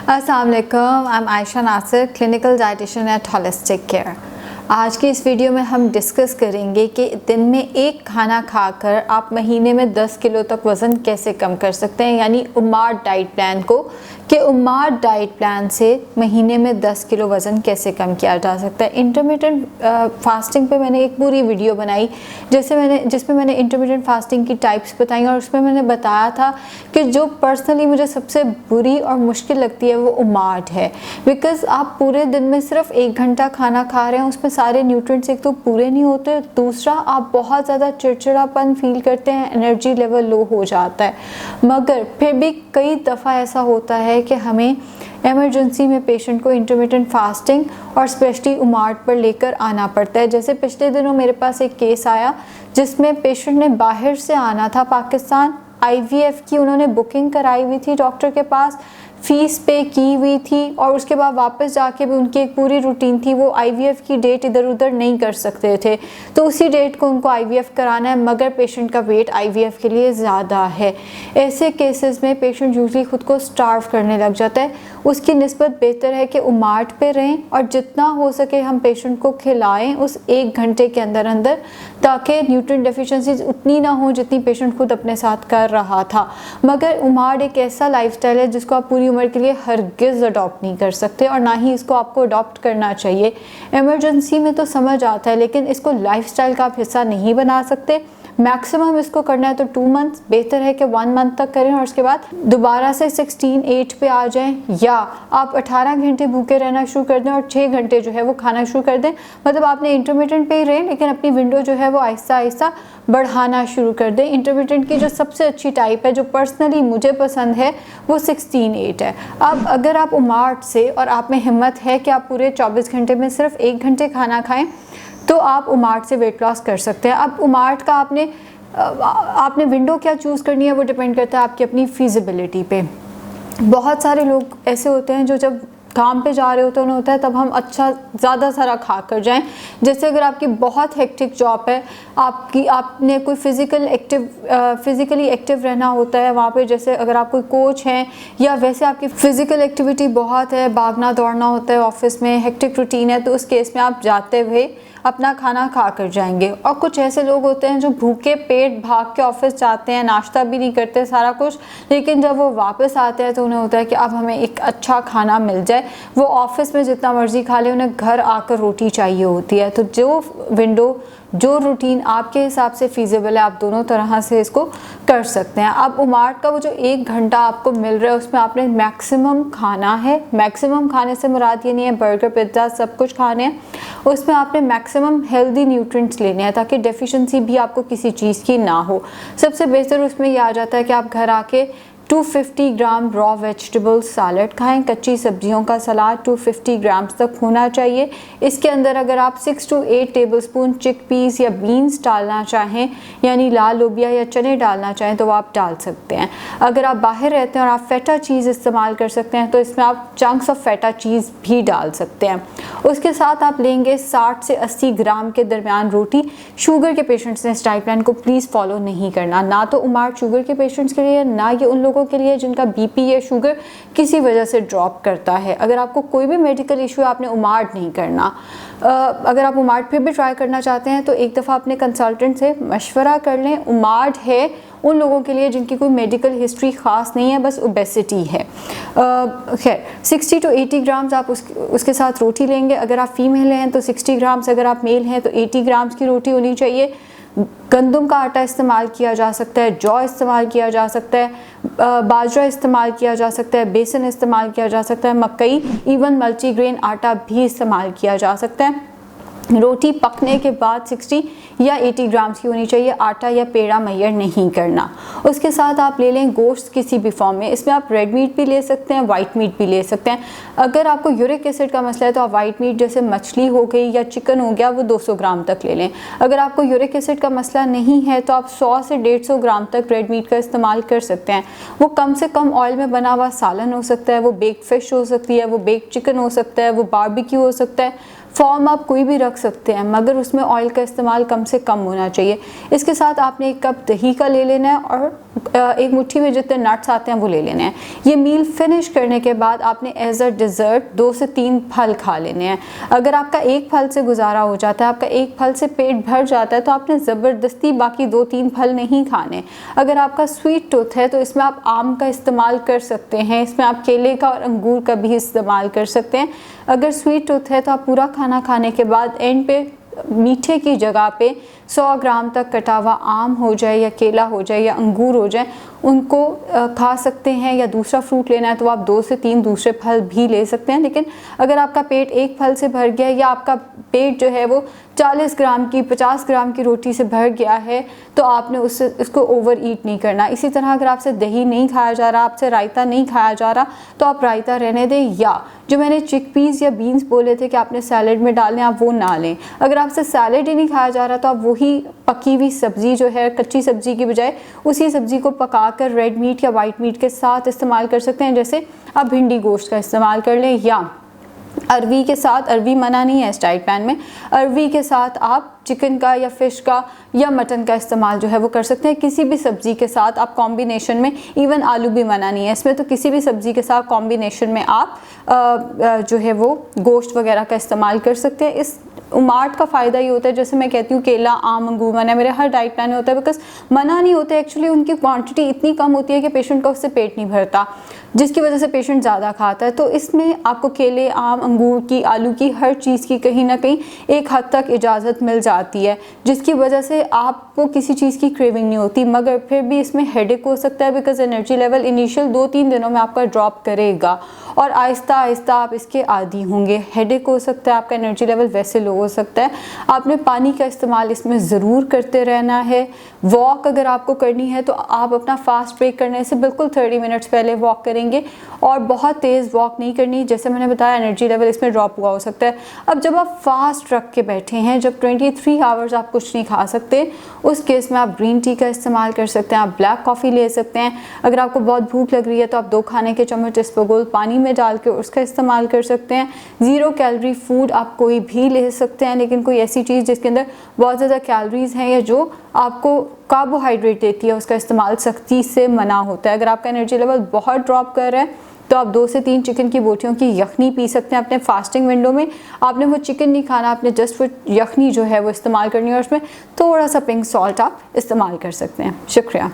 अस्सलाम वालेकुम, I am Ayesha Nasir, clinical dietitian at holistic care. आज की इस वीडियो में हम डिस्कस करेंगे कि दिन में एक खाना खाकर आप महीने में 10 किलो तक वज़न कैसे कम कर सकते हैं, यानी उमाद डाइट प्लान को, कि उमाद डाइट प्लान से महीने में 10 किलो वज़न कैसे कम किया जा सकता है। इंटरमिटेंट फास्टिंग पे मैंने एक पूरी वीडियो बनाई जिसमें मैंने इंटरमिटेंट फास्टिंग की टाइप्स बताई और उसमें मैंने बताया था कि जो पर्सनली मुझे सबसे बुरी और मुश्किल लगती है वो उमाद है। बिकॉज़ आप पूरे दिन में सिर्फ 1 घंटा खाना खा रहे हैं, उसमें सारे न्यूट्रिएंट्स एक तो पूरे नहीं होते, दूसरा आप बहुत ज़्यादा चिड़चिड़ापन फील करते हैं, एनर्जी लेवल लो हो जाता है। मगर फिर भी कई दफ़ा ऐसा होता है कि हमें इमरजेंसी में पेशेंट को इंटरमिटेंट फास्टिंग और स्पेशली उमाद पर लेकर आना पड़ता है। जैसे पिछले दिनों मेरे पास एक केस आया जिसमें पेशेंट ने बाहर से आना था पाकिस्तान, IVF की उन्होंने बुकिंग कराई हुई थी डॉक्टर के पास, फ़ीस पे की हुई थी और उसके बाद वापस जाके भी उनकी एक पूरी रूटीन थी। वो IVF की डेट इधर उधर नहीं कर सकते थे, तो उसी डेट को उनको IVF कराना है, मगर पेशेंट का वेट IVF के लिए ज़्यादा है। ऐसे केसेस में पेशेंट यूजली ख़ुद को स्टार्व करने लग जाता है। उसकी निस्बत बेहतर है कि उमाद पे रहें और जितना हो सके हम पेशेंट को खिलाएं उस 1 घंटे के अंदर अंदर, ताकि न्यूट्रिएंट डेफिशिएंसीज उतनी ना हो जितनी पेशेंट खुद अपने साथ कर रहा था। मगर उमाद एक ऐसा लाइफस्टाइल है जिसको आप पूरी उम्र के लिए हरगिज़ अडॉप्ट नहीं कर सकते और ना ही इसको आपको अडॉप्ट करना चाहिए। इमरजेंसी में तो समझ आता है, लेकिन इसको लाइफस्टाइल का आप हिस्सा नहीं बना सकते। मैक्सिमम इसको करना है तो 2 मंथ्स, बेहतर है कि 1 मंथ तक करें और उसके बाद दोबारा से 16-8 पे आ जाएं, या आप 18 घंटे भूखे रहना शुरू कर दें और 6 घंटे जो है वो खाना शुरू कर दें। मतलब आपने इंटरमिटेंट पे ही रहें, लेकिन अपनी विंडो जो है वो आहिस्ता आहिस्ता बढ़ाना शुरू कर दें। इंटरमिटेंट की जो सबसे अच्छी टाइप है, जो पर्सनली मुझे पसंद है, वो 16-8 है। अब अगर आप उमाद से और आप में हिम्मत है कि आप पूरे 24 घंटे में सिर्फ 1 घंटे खाना खाएं, तो आप उमाद से वेट लॉस कर सकते हैं। अब उमाद का आपने विंडो क्या चूज़ करनी है वो डिपेंड करता है आपकी अपनी फिजिबिलिटी पे। बहुत सारे लोग ऐसे होते हैं जो जब काम पे जा रहे होते हैं, होता है तब हम अच्छा ज़्यादा सारा खा कर जाएं। जैसे अगर आपकी बहुत हेक्टिक जॉब है, आपने कोई फिज़िकली एक्टिव रहना होता है वहाँ पे, जैसे अगर आप कोई कोच हैं या वैसे आपकी फ़िज़िकल एक्टिविटी बहुत है, भागना दौड़ना होता है ऑफिस में, हेक्टिक रूटीन है, तो उस केस में आप जाते हुए अपना खाना खा कर जाएंगे। और कुछ ऐसे लोग होते हैं जो भूखे पेट भाग के ऑफिस जाते हैं, नाश्ता भी नहीं करते, सारा कुछ, लेकिन जब वो वापस आते हैं तो उन्हें होता है कि अब हमें एक अच्छा खाना मिल जाए। वो ऑफिस में जितना मर्जी खा ले, उन्हें घर आकर रोटी चाहिए होती है। तो जो विंडो, जो रूटीन आपके हिसाब से फीजिबल है, आप दोनों तरह से इसको कर सकते हैं। अब उमाद का वो जो 1 घंटा आपको मिल रहा है उसमें आपने मैक्सिमम खाना है। मैक्सिमम खाने से मुराद ये नहीं है बर्गर पिज्ज़ा सब कुछ खाने हैं, उसमें आपने मैक्सिमम हेल्दी न्यूट्रिएंट्स लेने हैं ताकि डेफिशिएंसी भी आपको किसी चीज़ की ना हो। सबसे बेहतर उसमें यह आ जाता है कि आप घर आके 250 ग्राम रॉ वेजिटेबल सैलड खाएं। कच्ची सब्जियों का सलाद 250 ग्राम्स तक होना चाहिए। इसके अंदर अगर आप 6 to 8 टेबलस्पून चिकपीस या बीन्स डालना चाहें, यानी लाल लोबिया या चने डालना चाहें, तो वो आप डाल सकते हैं। अगर आप बाहर रहते हैं और आप फेटा चीज़ इस्तेमाल कर सकते हैं, तो इसमें आप चंक्स ऑफ फेटा चीज़ भी डाल सकते हैं। उसके साथ आप लेंगे 60 से 80 ग्राम के दरमियान रोटी। शुगर के पेशेंट्स ने इस डाइट प्लान को प्लीज़ फॉलो नहीं करना, ना तो उमाद शुगर के पेशेंट्स के लिए, ना ये उन लोगों के लिए जिनका BP या शुगर किसी वजह से ड्रॉप करता है। अगर आपको कोई भी मेडिकल इशू है, आपने उमाद नहीं करना। अगर आप उमाद फिर भी ट्राई करना चाहते हैं तो एक दफ़ा अपने कंसल्टेंट से मशवरा कर लें। उमाद है उन लोगों के लिए जिनकी कोई मेडिकल हिस्ट्री ख़ास नहीं है, बस ओबेसिटी है। खैर 60 to 80 ग्राम्स आप उसके साथ रोटी लेंगे। अगर आप फीमेल हैं तो 60 ग्राम्स, अगर आप मेल हैं तो 80 ग्राम्स की रोटी होनी चाहिए। गंदम का आटा इस्तेमाल किया जा सकता है, जौ इस्तेमाल किया जा सकता है, बाजरा इस्तेमाल किया जा सकता है, बेसन इस्तेमाल किया जा सकता है, मकई, इवन मल्टीग्रेन आटा भी इस्तेमाल किया जा सकता है। रोटी पकने के बाद 60 या 80 ग्राम्स की होनी चाहिए। आटा या पेड़ा मैयर नहीं करना। उसके साथ आप ले लें गोश्त किसी भी फॉर्म में। इसमें आप रेड मीट भी ले सकते हैं, वाइट मीट भी ले सकते हैं। अगर आपको यूरिक एसिड का मसला है तो आप वाइट मीट जैसे मछली हो गई या चिकन हो गया, वो 200 ग्राम तक ले लें। अगर आपको यूरिक एसिड का मसला नहीं है तो आप 100 से 150 ग्राम तक रेड मीट का इस्तेमाल कर सकते हैं। वो कम से कम ऑयल में बना हुआ सालन हो सकता है, वो बेक्ड फिश हो सकती है, वो बेक्ड चिकन हो सकता है, वो बारबेक्यू हो सकता है, फॉर्म आप कोई भी रख सकते हैं, मगर उसमें ऑयल का इस्तेमाल कम से कम होना चाहिए। इसके साथ आपने 1 कप दही का ले लेना है और 1 मुट्ठी में जितने नट्स आते हैं वो ले लेने हैं। ये मील फिनिश करने के बाद आपने एज अ डिज़र्ट 2 से 3 फल खा लेने हैं। अगर आपका 1 फल से गुजारा हो जाता है, आपका 1 फल से पेट भर जाता है, तो आपने ज़बरदस्ती बाकी 2-3 फल नहीं खाने। अगर आपका स्वीट टूथ है तो इसमें आप आम का इस्तेमाल कर सकते हैं, इसमें आप केले का और अंगूर का भी इस्तेमाल कर सकते हैं। अगर स्वीट टूथ है तो आप पूरा खाना खाने के बाद एंड पे मीठे की जगह पे 100 ग्राम तक कटा हुआ आम हो जाए या केला हो जाए या अंगूर हो जाए, उनको खा सकते हैं। या दूसरा फ्रूट लेना है तो आप 2 से 3 दूसरे फल भी ले सकते हैं। लेकिन अगर आपका पेट 1 फल से भर गया या आपका पेट जो है वो 40 ग्राम की 50 ग्राम की रोटी से भर गया है तो आपने उसको ओवर ईट नहीं करना। इसी तरह अगर आपसे दही नहीं खाया जा रहा, आपसे रायता नहीं खाया जा रहा, तो आप रायता रहने दें, या जो मैंने चिकपीस या बीन्स बोले थे कि आपने सैलेड में डालने, आप वो ना लें। अगर आपसे सैलेड ही नहीं खाया जा रहा तो आप वही पकी हुई सब्ज़ी जो है, कच्ची सब्ज़ी की बजाय उसी सब्ज़ी को पकाकर रेड मीट या वाइट मीट के साथ इस्तेमाल कर सकते हैं। जैसे आप भिंडी गोश्त का इस्तेमाल कर लें, या अरवी के साथ, अरवी मना नहीं है इस डाइट प्लान में, अरवी के साथ आप चिकन का या फ़िश का या मटन का इस्तेमाल जो है वो कर सकते हैं। किसी भी सब्ज़ी के साथ आप कॉम्बिनेशन में, इवन आलू भी मना नहीं है इसमें, तो किसी भी सब्ज़ी के साथ कॉम्बिनेशन में आप जो है वो गोश्त वगैरह का इस्तेमाल कर सकते हैं। इस उमार्ट का फ़ायदा ये होता है, जैसे मैं कहती हूँ केला, आम, अंगूर मना है, मेरे हर डाइट प्लान में होता है, बिकॉज मना नहीं होते, एक्चुअली उनकी क्वांटिटी इतनी कम होती है कि पेशेंट का उससे पेट नहीं भरता, जिसकी वजह से पेशेंट ज़्यादा खाता है। तो इसमें आपको केले, आम, अंगूर की, आलू की, हर चीज़ की कहीं ना कहीं एक हद तक इजाज़त मिल जाती है, जिसकी वजह से आपको किसी चीज़ की क्रेविंग नहीं होती। मगर फिर भी इसमें हेडेक हो सकता है, बिकॉज एनर्जी लेवल इनिशियल 2-3 दिनों में आपका ड्रॉप करेगा और आहिस्ता आहिस्ता आप इसके आदी होंगे। हेडेक हो सकता है, आपका एनर्जी लेवल वैसे लो हो सकता है। आपने पानी का इस्तेमाल इसमें ज़रूर करते रहना है। वॉक अगर आपको करनी है तो आप अपना फास्ट ब्रेक करने से बिल्कुल 30 मिनट्स पहले वॉक करेंगे, और बहुत तेज़ वॉक नहीं करनी, जैसे मैंने बताया एनर्जी लेवल इसमें ड्रॉप हुआ हो सकता है। अब जब आप फास्ट रख के बैठे हैं, जब 23 आवर्स आप कुछ नहीं खा सकते, उस केस में आप ग्रीन टी का इस्तेमाल कर सकते हैं, आप ब्लैक कॉफ़ी ले सकते हैं। अगर आपको बहुत भूख लग रही है तो आप 2 खाने के चम्मच इसबगोल पानी में डाल के उसका इस्तेमाल कर सकते हैं। 0 कैलोरी फूड आप कोई भी ले सकते हैं, लेकिन कोई ऐसी चीज़ जिसके अंदर बहुत ज़्यादा कैलोरीज़ हैं या जो आपको कार्बोहाइड्रेट देती है, उसका इस्तेमाल सख्ती से मना होता है। अगर आपका एनर्जी लेवल बहुत ड्रॉप कर रहा है तो आप 2 से 3 चिकन की बोटियों की यखनी पी सकते हैं अपने फास्टिंग विंडो में। आपने वो चिकन नहीं खाना, आपने जस्ट वो यखनी जो है वो इस्तेमाल करनी है, और उसमें थोड़ा सा पिंक सॉल्ट आप इस्तेमाल कर सकते हैं। शुक्रिया।